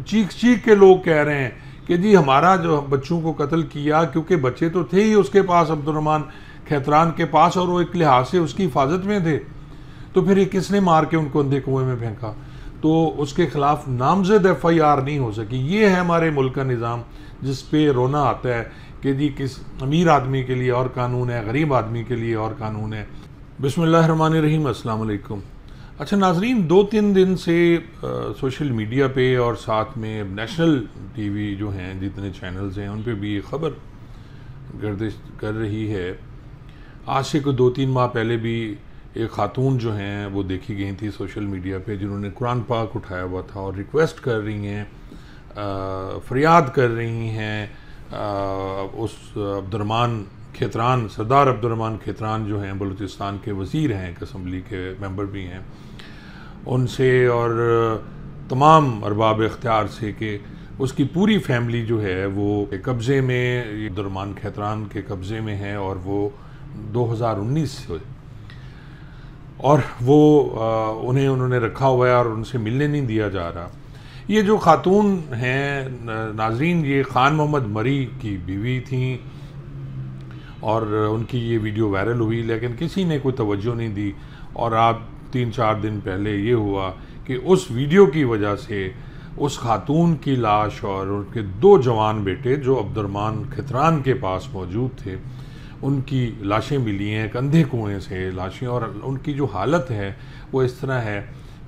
चीख चीख के लोग कह रहे हैं कि जी हमारा जो बच्चों को कत्ल किया, क्योंकि बच्चे तो थे ही उसके पास, अब्दुर्रहमान खैतरान के पास, और वो एक लिहाज से उसकी हिफाजत में थे, तो फिर ये किसने मार के उनको अंधे कुएं में फेंका? तो उसके खिलाफ नामजद FIR नहीं हो सकी। ये है हमारे मुल्क का निज़ाम, जिस पे रोना आता है कि जी किस अमीर आदमी के लिए और कानून है, गरीब आदमी के लिए और कानून है। बिस्मिल्लाहिर्रहमानिर्रहीम, अस्सलाम वालेकुम। अच्छा नाजरीन, 2-3 दिन से सोशल मीडिया पे और साथ में नेशनल TV जो हैं, जितने चैनल्स हैं, उन पे भी ये ख़बर गर्दिश कर रही है। आज से कोई 2-3 माह पहले भी एक ख़ातून जो हैं वो देखी गई थी सोशल मीडिया पे, जिन्होंने कुरान पाक उठाया हुआ था और रिक्वेस्ट कर रही हैं, फरियाद कर रही हैं उस अब्दुर्रहमान खैतरान, सरदार अब्दुर्रहमान खैतरान जो हैं, बलूचिस्तान के वज़ीर हैं, एक असम्बली के मेंबर भी हैं, उनसे और तमाम अरबाब इख्तियार से कि उसकी पूरी फैमिली जो है वो कब्ज़े में, अब्दुर्रहमान खैतरान के कब्ज़े में है, और वो 2019 से, और वो उन्होंने रखा हुआ है और उनसे मिलने नहीं दिया जा रहा। ये जो खातून हैं नाजरीन, ये खान मोहम्मद मरी की बीवी थी, और उनकी ये वीडियो वायरल हुई, लेकिन किसी ने कोई तवज्जो नहीं दी। और आप 3-4 दिन पहले ये हुआ कि उस वीडियो की वजह से उस खातून की लाश और उनके 2 जवान बेटे जो अब्दुर्रहमान खैतरान के पास मौजूद थे, उनकी लाशें मिली हैं एक अंधे कुएँ से लाशें। और उनकी जो हालत है वो इस तरह है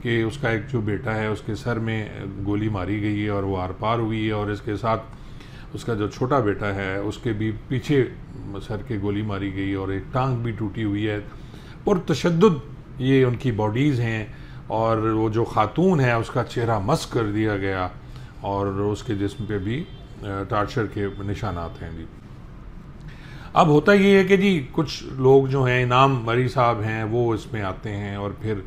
कि उसका एक जो बेटा है उसके सर में गोली मारी गई है और वो आर पार हुई है, और इसके साथ उसका जो छोटा बेटा है उसके भी पीछे सर के गोली मारी गई और एक टांग भी टूटी हुई है। और तशद्दुद ये उनकी बॉडीज़ हैं, और वो जो खातून है उसका चेहरा मस्क कर दिया गया, और उसके जिस्म पे भी टार्चर के निशानात हैं जी। अब होता ये है कि जी कुछ लोग जो हैं, इनाम मरी साहब हैं, वो इसमें आते हैं, और फिर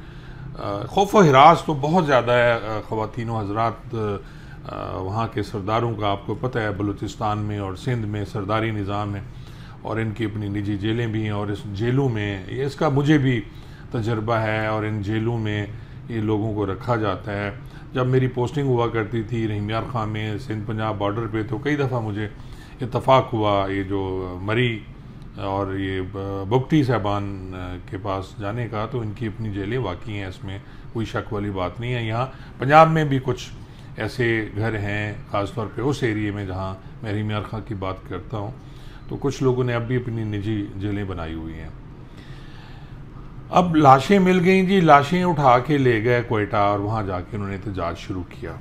खौफ व हिरास तो बहुत ज़्यादा है ख़वातीन व हज़रात। वहाँ के सरदारों का आपको पता है, बलूचिस्तान में और सिंध में सरदारी निज़ाम है, और इनकी अपनी निजी जेलें भी हैं, और इस जेलों में ये इसका मुझे भी तजर्बा है, और इन जेलों में ये लोगों को रखा जाता है। जब मेरी पोस्टिंग हुआ करती थी रहीम यार खां में, सिंध पंजाब बॉर्डर पे, तो कई दफ़ा मुझे इत्तफाक हुआ ये जो मरी और ये बुगटी साहबान के पास जाने का। तो इनकी अपनी जेलें वाकई हैं, इसमें कोई शक वाली बात नहीं है। यहाँ पंजाब में भी कुछ ऐसे घर हैं, ख़ासतौर पे उस एरिए में जहाँ मैं रहीम यार खां की बात करता हूँ, तो कुछ लोगों ने अब भी अपनी निजी जेलें बनाई हुई हैं। अब लाशें मिल गई जी, लाशें उठा के ले गए कोयटा, और वहाँ जाके उन्होंने एहतजाज शुरू किया।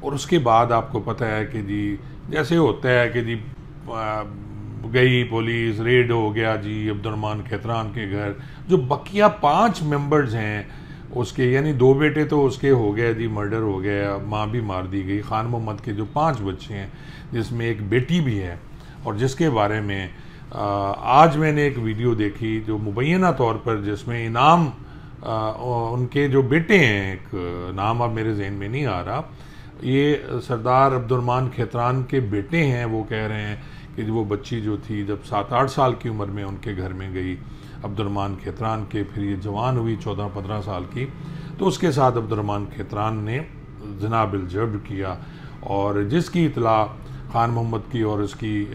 और उसके बाद आपको पता है कि जी जैसे होता है कि जी गई पुलिस, रेड हो गया जी अब्दुर्रहमान खैतरान के घर। जो बकिया 5 मेंबर्स हैं उसके, यानी 2 बेटे तो उसके हो गए जी, मर्डर हो गया, माँ भी मार दी गई। खान मोहम्मद के जो 5 बच्चे हैं, जिसमें एक बेटी भी है, और जिसके बारे में आज मैंने एक वीडियो देखी जो मुबैना तौर पर, जिसमें इनाम उनके जो बेटे हैं, एक नाम अब मेरे जहन में नहीं आ रहा, ये सरदार अब्दुर्रहमान खैतरान के बेटे हैं। वो कह रहे हैं कि वो बच्ची जो थी जब 7-8 साल की उम्र में उनके घर में गई अब्दुर्रहमान खैतरान के, फिर ये जवान हुई 14-15 साल की, तो उसके साथ अब्दुर्रहमान खैतरान ने ज़िना बिल जब्र किया। और जिसकी इतला खान मोहम्मद की और उसकी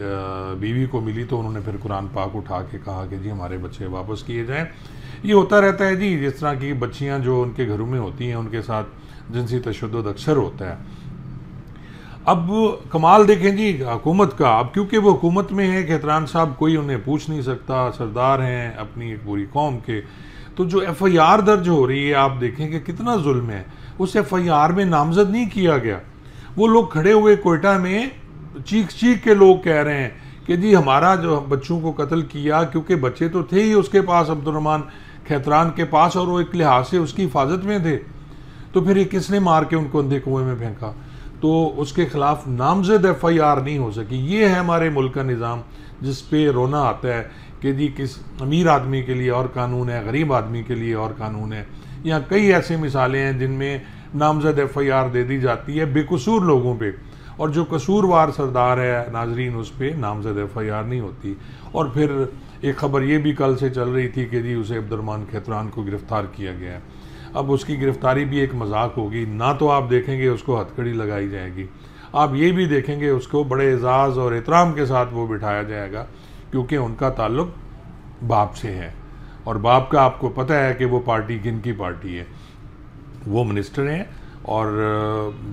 बीवी को मिली, तो उन्होंने फिर कुरान पाक उठा के कहा कि जी हमारे बच्चे वापस किए जाएं। ये होता रहता है जी, जिस तरह की बच्चियां जो उनके घरों में होती हैं उनके साथ जिनसी तशद्दुद अक्सर होता है। अब कमाल देखें जी हुकूमत का, अब क्योंकि वो हुकूमत में है खैतरान साहब, कोई उन्हें पूछ नहीं सकता, सरदार हैं अपनी एक पूरी कौम के। तो जो FIR दर्ज हो रही है, आप देखें कि कितना जुल्म है। उस FIR में नामजद नहीं किया गया। वो लोग खड़े हुए कोयटा में चीख चीख के लोग कह रहे हैं कि जी हमारा जो बच्चों को कत्ल किया, क्योंकि बच्चे तो थे ही उसके पास, अब्दुर्रहमान खैतरान के पास, और वो एक लिहाज से उसकी हिफाजत में थे, तो फिर ये किसने मार के उनको अंधे कुएं में फेंका? तो उसके खिलाफ नामजद FIR नहीं हो सकी। ये है हमारे मुल्क का निज़ाम, जिस पे रोना आता है कि जी किस अमीर आदमी के लिए और कानून है, गरीब आदमी के लिए और कानून है। यहाँ कई ऐसे मिसालें हैं जिनमें नामजद FIR दे दी जाती है बेकसूर लोगों पे, और जो कसूरवार सरदार है नाजरीन उस पर नामजद FIR नहीं होती। और फिर एक खबर ये भी कल से चल रही थी कि जी उसे अब्दुर्रहमान खैतरान को गिरफ्तार किया गया है। अब उसकी गिरफ्तारी भी एक मजाक होगी ना, तो आप देखेंगे उसको हथकड़ी लगाई जाएगी, आप ये भी देखेंगे उसको बड़े एजाज़ और एहतराम के साथ वो बिठाया जाएगा, क्योंकि उनका ताल्लुक बाप से है। और बाप का आपको पता है कि वो पार्टी किन की पार्टी है, वो मिनिस्टर हैं, और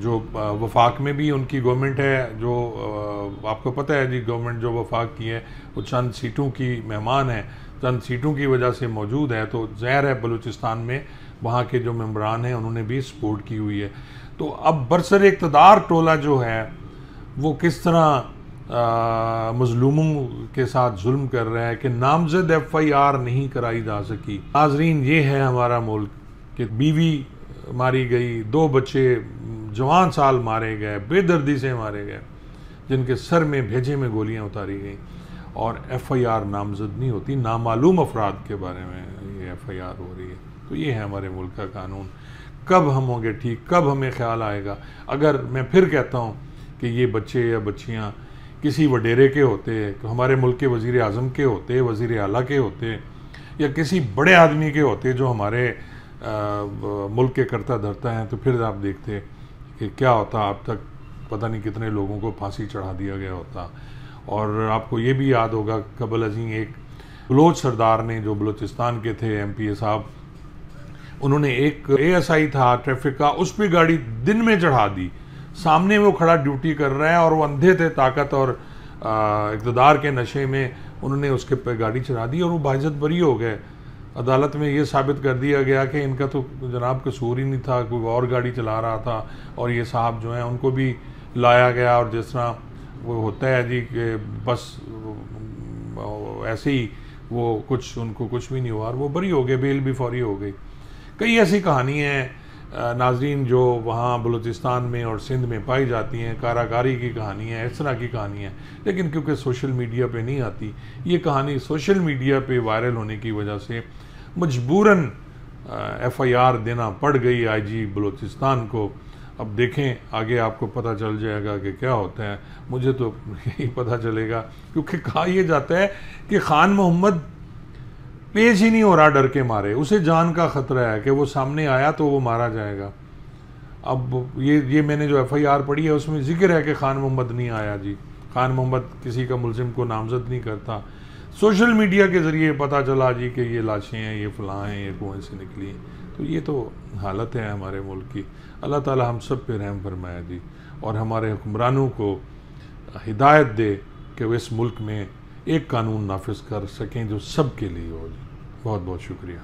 जो वफाक में भी उनकी गवर्नमेंट है, जो आपको पता है जी गवर्नमेंट जो वफाक की है वो चंद सीटों की मेहमान है, चंद सीटों की वजह से मौजूद है, तो ज़ाहिर है बलूचिस्तान में वहाँ के जो मेम्बरान हैं उन्होंने भी सपोर्ट की हुई है। तो अब बरसर इक़्तिदार टोला जो है वो किस तरह मजलूमों के साथ जुल्म कर रहा है कि नामजद FIR नहीं कराई जा सकी। नाजरीन, ये है हमारा मुल्क कि बीवी मारी गई, 2 बच्चे जवान साल मारे गए, बेदर्दी से मारे गए, जिनके सर में भेजे में गोलियां उतारी गई, और FIR नामजद नहीं होती, नामालूम अफराद के बारे में ये FIR हो रही है। तो ये है हमारे मुल्क का कानून। कब हम होंगे ठीक, कब हमें ख्याल आएगा? अगर मैं फिर कहता हूँ कि ये बच्चे या बच्चियाँ किसी वडेरे के होते, हमारे मुल्क के वज़ीर आज़म के होते, वज़ीर आला के होते, या किसी बड़े आदमी के होते जो हमारे मुल्क के करता धरता हैं, तो फिर आप देखते कि क्या होता, अब तक पता नहीं कितने लोगों को फांसी चढ़ा दिया गया होता। और आपको ये भी याद होगा कबल अज़ीं एक बलोच सरदार ने, जो बलूचिस्तान के थे MPA साहब, उन्होंने एक ASI था ट्रैफिक का, उस पर गाड़ी दिन में चढ़ा दी, सामने वो खड़ा ड्यूटी कर रहा है और वो अंधे थे ताकत और इक़्तिदार के नशे में, उन्होंने उसके पे गाड़ी चढ़ा दी और वो बाइज्जत बरी हो गए। अदालत में ये साबित कर दिया गया कि इनका तो जनाब कसूर ही नहीं था, कोई और गाड़ी चला रहा था, और ये साहब जो हैं उनको भी लाया गया, और जिस तरह वो होता है जी कि बस ऐसे ही वो उनको कुछ भी नहीं हुआ और वो बरी हो गए, बेल भी फौरी हो गई। कई ऐसी कहानी हैं नाजरीन जो वहाँ बलूचिस्तान में और सिंध में पाई जाती हैं, कारागारी की कहानी है, इस तरह की कहानी है, लेकिन क्योंकि सोशल मीडिया पे नहीं आती, ये कहानी सोशल मीडिया पे वायरल होने की वजह से मजबूरन FIR देना पड़ गई IG बलूचिस्तान को। अब देखें आगे आपको पता चल जाएगा कि क्या होता है, मुझे तो यही पता चलेगा, क्योंकि कहा यह जाता है कि खान मोहम्मद पेश ही नहीं हो रहा डर के मारे, उसे जान का खतरा है कि वो सामने आया तो वो मारा जाएगा। अब ये मैंने जो FIR पढ़ी है उसमें जिक्र है कि खान मोहम्मद नहीं आया जी, खान मोहम्मद किसी का मुलजिम को नामजद नहीं करता, सोशल मीडिया के ज़रिए पता चला जी कि ये लाशें हैं, ये फलां हैं, ये कुएं से निकली। तो ये तो हालत है हमारे मुल्क की। अल्लाह ताला हम सब पे रहम फरमाए जी, और हमारे हुक्मरानों को हिदायत दे कि वो इस मुल्क में एक कानून नाफिज कर सकें जो सब के लिए हो। बहुत बहुत शुक्रिया।